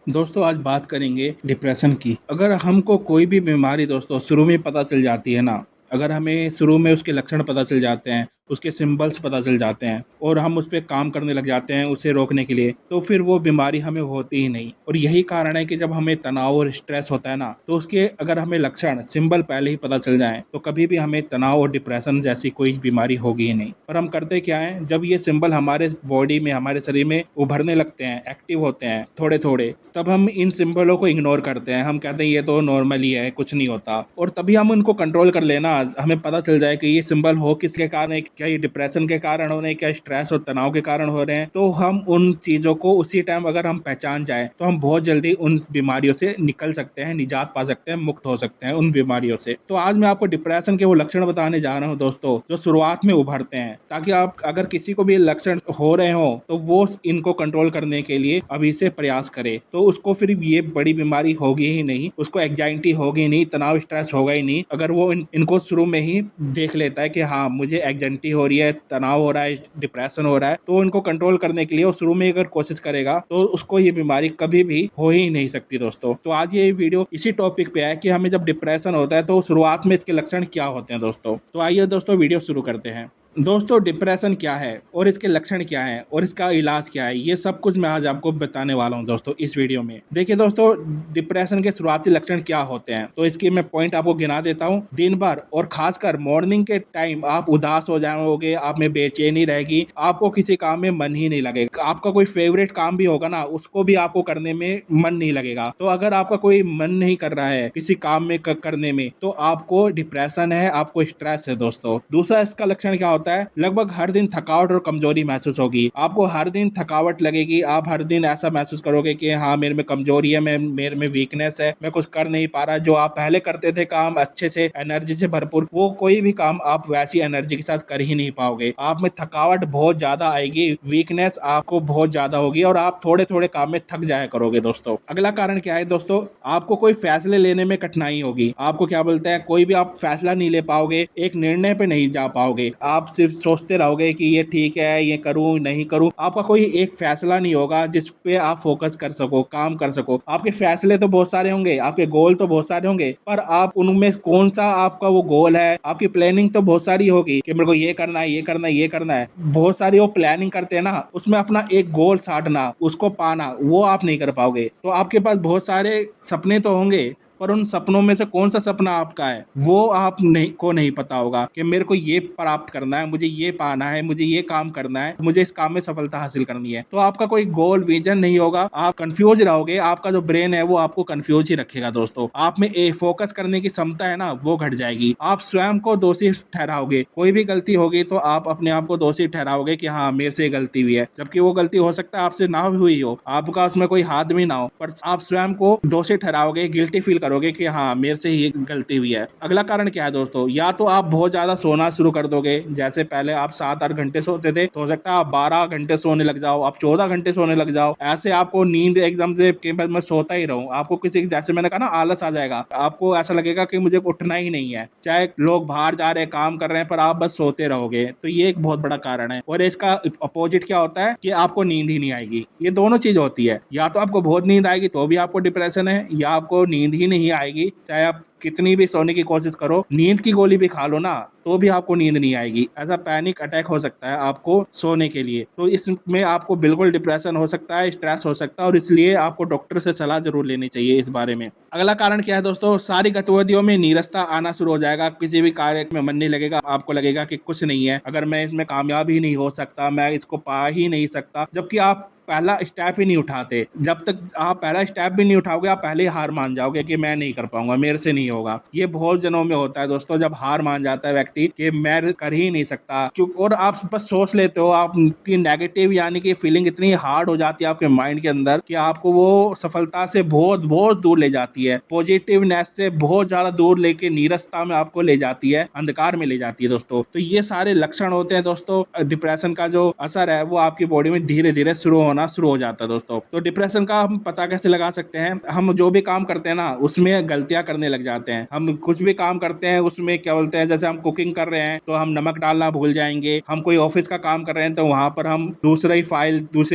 दोस्तों आज बात करेंगे डिप्रेशन की। अगर हमको कोई भी बीमारी दोस्तों शुरू में पता चल जाती है ना, अगर हमें शुरू में उसके लक्षण पता चल जाते हैं, उसके सिम्बल्स पता चल जाते हैं और हम उस पे काम करने लग जाते हैं उसे रोकने के लिए, तो फिर वो बीमारी हमें होती ही नहीं। और यही कारण है कि जब हमें तनाव और स्ट्रेस होता है ना, तो उसके अगर हमें लक्षण सिंबल पहले ही पता चल जाएं तो कभी भी हमें तनाव और डिप्रेशन जैसी कोई बीमारी होगी ही नहीं। पर हम करते क्या है, जब ये सिंबल हमारे बॉडी में, हमारे शरीर में उभरने लगते हैं, एक्टिव होते हैं थोड़े थोड़े, तब हम इन सिंबलों को इग्नोर करते हैं। हम कहते हैं ये तो नॉर्मल ही है, कुछ नहीं होता। और तभी हम उनको कंट्रोल कर लेना, हमें पता चल जाए कि ये सिंबल हो किसके कारण है, क्या ये डिप्रेशन के कारण हो रहे हैं, क्या स्ट्रेस और तनाव के कारण हो रहे हैं। तो हम उन चीज़ों को उसी टाइम अगर हम पहचान जाए तो हम बहुत जल्दी उन बीमारियों से निकल सकते हैं, निजात पा सकते हैं, मुक्त हो सकते हैं उन बीमारियों से। तो आज मैं आपको डिप्रेशन के वो लक्षण बताने जा रहा हूँ दोस्तों, जो शुरुआत में उभरते हैं, ताकि आप अगर किसी को भी लक्षण हो रहे हो तो वो इनको कंट्रोल करने के लिए अभी से प्रयास करे, तो उसको फिर ये बड़ी बीमारी होगी ही नहीं, उसको एंजाइटी होगी नहीं, तनाव स्ट्रेस होगा ही नहीं। अगर वो इनको शुरू में ही देख लेता है कि हाँ मुझे एंजाइटी हो रही है, तनाव हो रहा है, डिप्रेशन हो रहा है, तो इनको कंट्रोल करने के लिए वो शुरू में अगर कोशिश करेगा तो उसको ये बीमारी कभी भी हो ही नहीं सकती दोस्तों। तो आज ये वीडियो इसी टॉपिक पे है कि हमें जब डिप्रेशन होता है तो शुरुआत में इसके लक्षण क्या होते हैं दोस्तों। तो आइए दोस्तों वीडियो शुरू करते हैं। दोस्तों डिप्रेशन क्या है और इसके लक्षण क्या हैं और इसका इलाज क्या है, ये सब कुछ मैं आज आपको बताने वाला हूं दोस्तों इस वीडियो में। देखिए दोस्तों, डिप्रेशन के शुरुआती लक्षण क्या होते हैं, तो इसके मैं पॉइंट आपको गिना देता हूं। दिन भर और खासकर मॉर्निंग के टाइम आप उदास हो जाओगे, आप में बेचैनी रहेगी, आपको किसी काम में मन ही नहीं लगेगा। आपका कोई फेवरेट काम भी होगा ना, उसको भी आपको करने में मन नहीं लगेगा। तो अगर आपका कोई मन नहीं कर रहा है किसी काम में करने में, तो आपको डिप्रेशन है, आपको स्ट्रेस है दोस्तों। दूसरा इसका लक्षण क्या होता है, लगभग हर दिन थकावट और कमजोरी महसूस होगी। आपको हर दिन थकावट लगेगी, आप हर दिन ऐसा महसूस करोगे कि हाँ मेरे में कमजोरी है, मेरे में वीकनेस है, मैं कुछ कर नहीं पा रहा। जो आप पहले करते थे काम अच्छे से, एनर्जी से भरपूर, वो कोई भी काम आप वैसी एनर्जी के साथ कर ही नहीं पाओगे। आप में थकावट बहुत ज्यादा आएगी, वीकनेस आपको बहुत ज्यादा होगी और आप थोड़े थोड़े काम में थक जाया करोगे दोस्तों। अगला कारण क्या है दोस्तों, आपको कोई फैसले लेने में कठिनाई होगी। आपको क्या बोलते हैं, कोई भी आप फैसला नहीं ले पाओगे, एक निर्णय पे नहीं जा पाओगे। आप सिर्फ सोचते रहोगे कि ये ठीक है, ये करूं नहीं करूं। आपका कोई एक फैसला नहीं होगा जिस पे आप फोकस कर सको, काम कर सको। आपके फैसले तो बहुत सारे होंगे, आपके गोल तो बहुत सारे होंगे, पर आप उनमें कौन सा आपका वो गोल है। आपकी प्लानिंग तो बहुत सारी होगी कि मेरे को ये करना है, ये करना है, ये करना है। बहुत सारी वो प्लानिंग करते हैं ना, उसमें अपना एक गोल साधना, उसको पाना, वो आप नहीं कर पाओगे। तो आपके पास बहुत सारे सपने तो होंगे, पर उन सपनों में से कौन सा सपना आपका है वो आप नहीं पता होगा कि मेरे को ये प्राप्त करना है, मुझे ये पाना है, मुझे ये काम करना है, मुझे इस काम में सफलता हासिल करनी है। तो आपका कोई गोल विजन नहीं होगा, आप कंफ्यूज रहोगे। आपका जो ब्रेन है वो आपको कंफ्यूज ही रखेगा दोस्तों। आप में फोकस करने की क्षमता है ना, वो घट जाएगी। आप स्वयं को दोषी ठहराओगे, कोई भी गलती होगी तो आप अपने आप को दोषी ठहराओगे कि हाँ मेरे से गलती हुई है, जबकि वो गलती हो सकता है आपसे ना हुई हो, आपका उसमें कोई हाथ भी ना हो, पर आप स्वयं को दोषी ठहराओगे, गिल्टी फील करोगे कि हाँ मेरे से ही गलती हुई है। अगला कारण क्या है दोस्तों, या तो आप बहुत ज्यादा सोना शुरू कर दोगे। जैसे पहले आप 7-8 घंटे सोते थे, तो हो सकता है आप 12 घंटे सोने लग जाओ, आप 14 घंटे सोने लग जाओ। ऐसे आपको नींद एकदम से कि मैं सोता ही रहूं, आपको किसी, जैसे मैंने कहा ना, आलस आ जाएगा। आपको ऐसा लगेगा कि मुझे उठना ही नहीं है, चाहे लोग बाहर जा रहे हैं, काम कर रहे हैं, पर आप बस सोते रहोगे। तो ये एक बहुत बड़ा कारण है। और इसका अपोजिट क्या होता है कि आपको नींद ही नहीं आएगी। ये दोनों चीज होती है, या तो आपको बहुत नींद आएगी तो भी आपको डिप्रेशन है, या आपको नींद ही नहीं आएगी, चाहे आप कितनी भी सोने की कोशिश करो, नींद की गोली भी खा लो ना, तो भी आपको नींद नहीं आएगी। ऐसा पैनिक अटैक हो सकता है आपको सोने के लिए। तो इसमें आपको बिल्कुल डिप्रेशन हो सकता है, स्ट्रेस हो सकता है, और इसलिए आपको डॉक्टर से सलाह जरूर लेनी चाहिए इस बारे में। अगला कारण क्या है दोस्तों, सारी गतिविधियों में नीरसता आना शुरू हो जाएगा। किसी भी कार्य में मन नहीं लगेगा, आपको लगेगा कि कुछ नहीं है, अगर मैं इसमें कामयाब ही नहीं हो सकता, मैं इसको पा ही नहीं सकता, जबकि आप पहला स्टेप ही नहीं उठाते। जब तक आप पहला स्टेप भी नहीं उठाओगे, आप पहले ही हार मान जाओगे कि मैं नहीं कर पाऊंगा, मेरे से नहीं होगा। ये बहुत जनों में होता है दोस्तों, जब हार मान जाता है व्यक्ति कि मैं कर ही नहीं सकता। और आप बस सोच लेते हो, आपकी नेगेटिव यानी कि फीलिंग इतनी हार्ड हो जाती है आपके माइंड के अंदर कि आपको वो सफलता से बहुत बहुत दूर ले जाती है, पॉजिटिवनेस से बहुत ज्यादा दूर लेके नीरसता में आपको ले जाती है, अंधकार में ले जाती है दोस्तों। तो ये सारे लक्षण होते हैं दोस्तों। डिप्रेशन का जो असर है वो आपकी बॉडी में धीरे धीरे शुरू होना होना शुरू हो जाता है दोस्तों। तो डिप्रेशन का हम पता कैसे लगा सकते हैं? हम जो भी काम करते हैं ना उसमें गलतियां करने लग जाते हैं। हम कुछ भी काम करते हैं उसमें क्या बोलते हैं, जैसे हम कुकिंग कर रहे हैं तो हम नमक डालना भूल जाएंगे। हम कोई ऑफिस का काम कर रहे हैं तो वहां पर हम दूसरे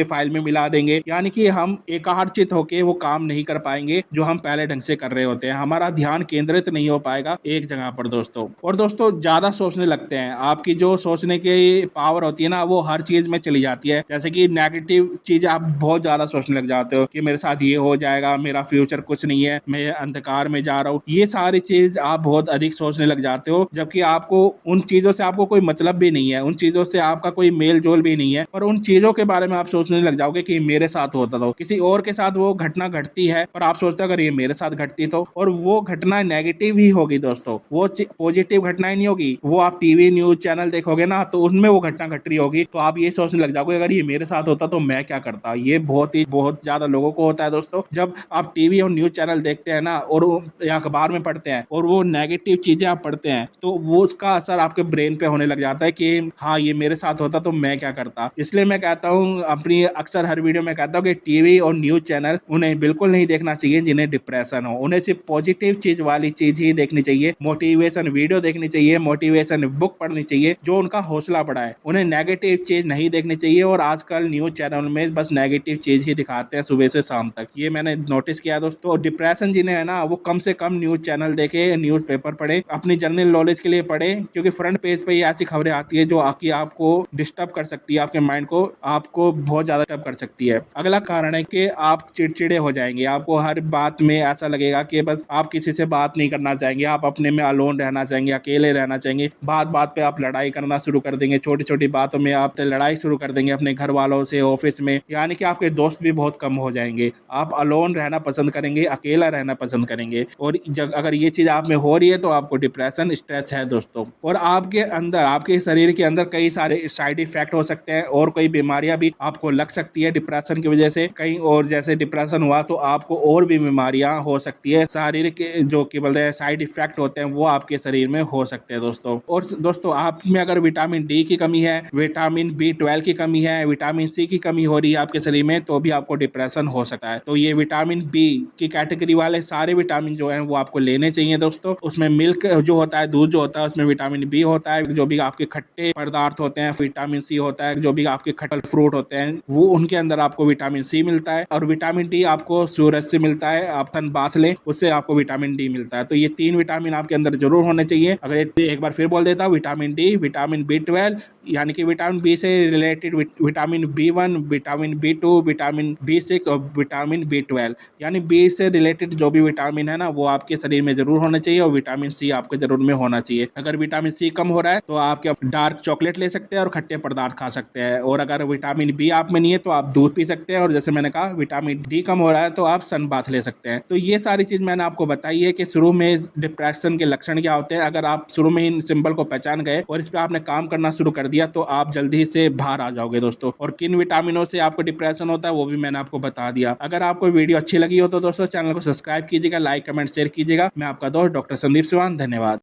फाइल में मिला देंगे। यानी कि हम एकाग्रचित होके वो काम नहीं कर पाएंगे जो हम पहले ढंग से कर रहे होते हैं। हमारा ध्यान केंद्रित नहीं हो पाएगा एक जगह पर दोस्तों। और दोस्तों ज्यादा सोचने लगते हैं, आपकी जो सोचने की पावर होती है ना वो हर चीज में चली जाती है। जैसे कि नेगेटिव चीज आप बहुत ज्यादा सोचने लग जाते हो कि मेरे साथ ये हो जाएगा, मेरा फ्यूचर कुछ नहीं है, मैं अंधकार में जा रहा हूँ। ये सारी चीज आप बहुत अधिक सोचने लग जाते हो, जबकि आपको उन चीजों से आपको कोई मतलब भी नहीं है, उन चीजों से आपका कोई मेल जोल भी नहीं है। पर उन चीजों के बारे में आप सोचने लग जाओगे कि मेरे साथ होता तो, किसी और के साथ वो घटना घटती है पर आप सोचते हो अगर ये मेरे साथ घटती तो। और वो घटना नेगेटिव ही होगी दोस्तों, वो पॉजिटिव घटनाएं नहीं होगी। वो आप टीवी न्यूज चैनल देखोगे ना तो उनमें वो घटना घट रही होगी तो आप ये सोचने लग जाओगे अगर ये मेरे साथ होता तो मैं क्या करता। ये बहुत ज्यादा लोगों को होता है दोस्तों। जब आप टीवी और न्यूज चैनल देखते हैं ना और या अखबार में पढ़ते हैं और वो नेगेटिव चीजें आप पढ़ते हैं तो वो उसका असर आपके ब्रेन पे होने लग जाता है कि हाँ ये मेरे साथ होता तो मैं क्या करता। इसलिए मैं कहता हूँ, अपनी अक्सर हर वीडियो में कहता हूँ कि टीवी और न्यूज चैनल उन्हें बिल्कुल नहीं देखना चाहिए जिन्हें डिप्रेशन हो। उन्हें सिर्फ पॉजिटिव चीज वाली चीज ही देखनी चाहिए, मोटिवेशन वीडियो देखनी चाहिए, मोटिवेशन बुक पढ़नी चाहिए जो उनका हौसला बढ़ाए। उन्हें नेगेटिव चीज नहीं देखनी चाहिए। और आजकल न्यूज चैनल में बस नेगेटिव चीज ही दिखाते हैं सुबह से शाम तक, ये मैंने नोटिस किया दोस्तों। डिप्रेशन जिन्हें है ना वो कम से कम न्यूज चैनल देखे, न्यूज पेपर पढ़े, अपनी जनरल नॉलेज के लिए पढ़े, क्योंकि फ्रंट पेज पे ये ऐसी खबरें आती है जो आके आपको डिस्टर्ब कर सकती है, आपके माइंड को आपको बहुत ज्यादा डिस्टर्ब कर सकती है। अगला कारण है कि आप चिड़चिड़े हो जाएंगे। आपको हर बात में ऐसा लगेगा कि बस आप किसी से बात नहीं करना चाहेंगे, आप अपने में अलोन रहना चाहेंगे, अकेले रहना चाहेंगे। बात बात पे आप लड़ाई करना शुरू कर देंगे, छोटी छोटी बातों में आप लड़ाई शुरू कर देंगे अपने घर वालों से, ऑफिस में। यानी कि आपके दोस्त भी बहुत कम हो जाएंगे। आप अलोन रहना पसंद करेंगे, अकेला रहना पसंद करेंगे। और जब अगर ये चीज आप में हो रही है तो आपको डिप्रेशन स्ट्रेस है दोस्तों। और आपके अंदर, आपके शरीर के अंदर कई सारे साइड इफेक्ट हो सकते हैं और कई बीमारियां भी आपको लग सकती है डिप्रेशन की वजह से। कहीं और जैसे डिप्रेशन हुआ तो आपको और भी बीमारियां हो सकती है, शारीरिक जो कि बोलते हैं साइड इफेक्ट होते हैं वो आपके शरीर में हो सकते हैं दोस्तों। और दोस्तों आप में अगर विटामिन डी की कमी है, विटामिन B12 की कमी है, विटामिन सी की कमी हो रही है आपके शरीर में तो भी आपको डिप्रेशन हो सकता है। तो ये विटामिन बी की कैटेगरी वाले सारे विटामिन जो है वो आपको लेने चाहिए दोस्तों। उसमें मिल्क जो होता है, दूध जो होता है, उसमें विटामिन बी होता है। जो भी आपके खट्टे पदार्थ होते हैं विटामिन सी होता है। जो भी आपके खट्टे फ्रूट होते हैं वो उनके अंदर आपको विटामिन सी मिलता है। और विटामिन डी आपको सूरज से मिलता है, आप तन बाथ लें उससे आपको विटामिन डी मिलता है। तो ये 3 विटामिन आपके अंदर जरूर होने चाहिए। अगर एक बार फिर बोल देता हूँ, विटामिन डी, विटामिन B12 यानी कि विटामिन बी से related vitamin B1, vitamin B2, vitamin B6 और विटामिन B12 यानी बी से रिलेटेड जो भी विटामिन है ना वो आपके शरीर में जरूर होना चाहिए। और विटामिन सी आपके जरूर में होना चाहिए। अगर विटामिन सी कम हो रहा है तो आप क्या डार्क चॉकलेट ले सकते हैं और खट्टे पदार्थ खा सकते हैं। और अगर विटामिन बी आप में नहीं है तो आप दूध पी सकते हैं। और जैसे मैंने कहा विटामिन डी कम हो रहा है तो आप सन बाथ ले सकते हैं। तो ये सारी चीज मैंने आपको बताई है कि शुरू में डिप्रेशन के लक्षण क्या होते हैं। अगर आप शुरू में इन सिंबल को पहचान गए और इस पर आपने काम करना शुरू कर दिया तो आप जल्दी से बाहर आ जाओगे दोस्तों। और किन विटामिनों से आपको डिप्रेशन होता है वो भी मैंने आपको बता दिया। अगर आपको वीडियो अच्छी लगी हो तो दोस्तों चैनल को सब्सक्राइब कीजिएगा, लाइक कमेंट शेयर कीजिएगा। मैं आपका दोस्त डॉक्टर संदीप सिवान, धन्यवाद।